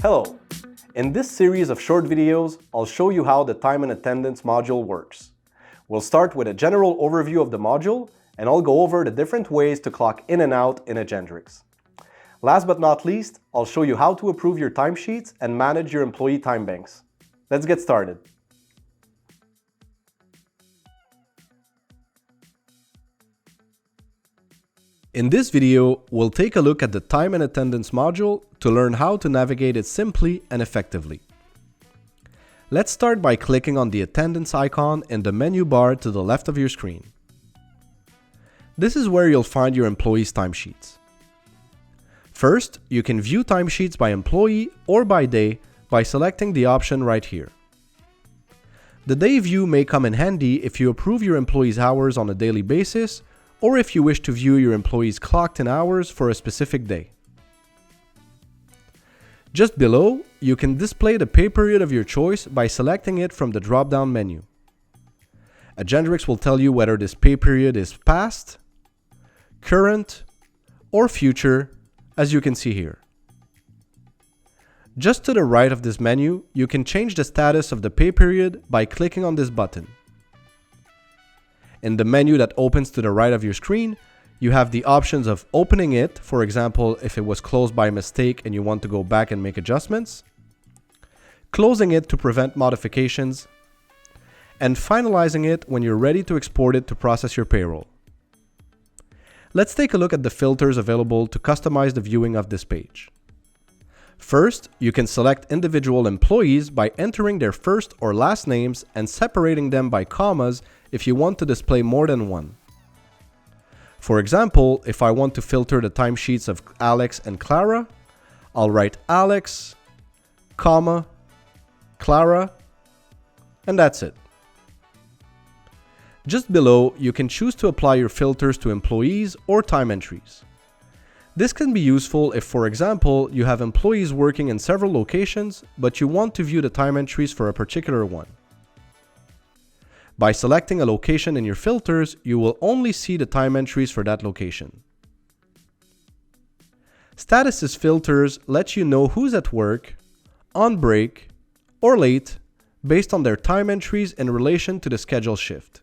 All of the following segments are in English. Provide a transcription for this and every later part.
Hello! In this series of short videos, I'll show you how the Time and Attendance module works. We'll start with a general overview of the module, and I'll go over the different ways to clock in and out in Agendrix. Last but not least, I'll show you how to approve your timesheets and manage your employee time banks. Let's get started. In this video, we'll take a look at the Time and Attendance module to learn how to navigate it simply and effectively. Let's start by clicking on the Attendance icon in the menu bar to the left of your screen. This is where you'll find your employees' timesheets. First, you can view timesheets by employee or by day by selecting the option right here. The day view may come in handy if you approve your employees' hours on a daily basis, or if you wish to view your employees' clocked-in hours for a specific day. Just below, you can display the pay period of your choice by selecting it from the drop-down menu. Agendrix will tell you whether this pay period is past, current, or future, as you can see here. Just to the right of this menu, you can change the status of the pay period by clicking on this button. In the menu that opens to the right of your screen, you have the options of opening it, for example, if it was closed by mistake and you want to go back and make adjustments, closing it to prevent modifications, and finalizing it when you're ready to export it to process your payroll. Let's take a look at the filters available to customize the viewing of this page. First, you can select individual employees by entering their first or last names and separating them by commas if you want to display more than one. For example, if I want to filter the timesheets of Alex and Clara, I'll write Alex, comma, Clara, and that's it. Just below, you can choose to apply your filters to employees or time entries. This can be useful if, for example, you have employees working in several locations, but you want to view the time entries for a particular one. By selecting a location in your filters, you will only see the time entries for that location. Status filters let you know who's at work, on break, or late based on their time entries in relation to the schedule shift.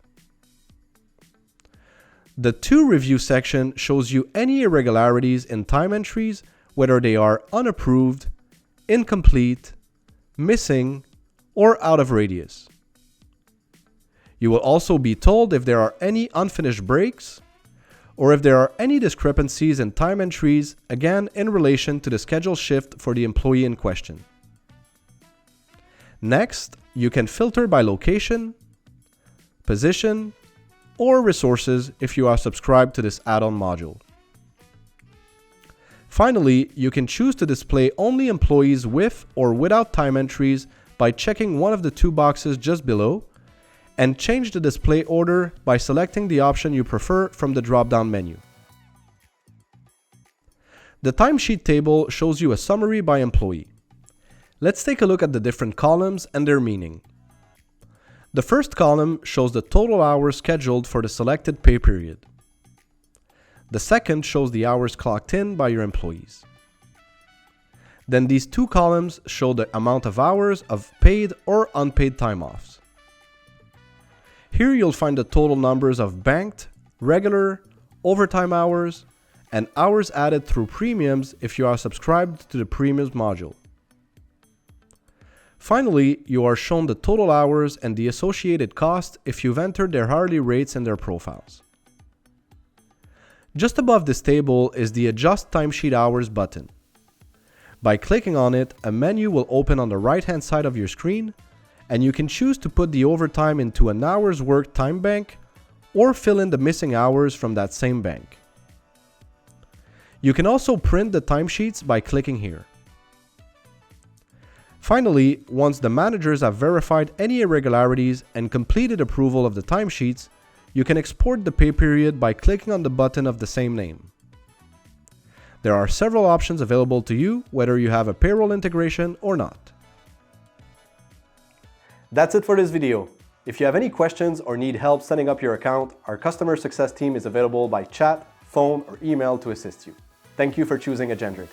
The To Review section shows you any irregularities in time entries, whether they are unapproved, incomplete, missing, or out of radius. You will also be told if there are any unfinished breaks, or if there are any discrepancies in time entries, again in relation to the schedule shift for the employee in question. Next, you can filter by location, position, or resources if you are subscribed to this add-on module. Finally, you can choose to display only employees with or without time entries by checking one of the two boxes just below, and change the display order by selecting the option you prefer from the drop-down menu. The timesheet table shows you a summary by employee. Let's take a look at the different columns and their meaning. The first column shows the total hours scheduled for the selected pay period. The second shows the hours clocked in by your employees. Then these two columns show the amount of hours of paid or unpaid time offs. Here you'll find the total numbers of banked, regular, overtime hours, and hours added through premiums if you are subscribed to the premiums module. Finally, you are shown the total hours and the associated cost if you've entered their hourly rates in their profiles. Just above this table is the Adjust Timesheet Hours button. By clicking on it, a menu will open on the right-hand side of your screen, and you can choose to put the overtime into an hours worked time bank or fill in the missing hours from that same bank. You can also print the timesheets by clicking here. Finally, once the managers have verified any irregularities and completed approval of the timesheets, you can export the pay period by clicking on the button of the same name. There are several options available to you, whether you have a payroll integration or not. That's it for this video. If you have any questions or need help setting up your account, our customer success team is available by chat, phone, or email to assist you. Thank you for choosing Agendrix.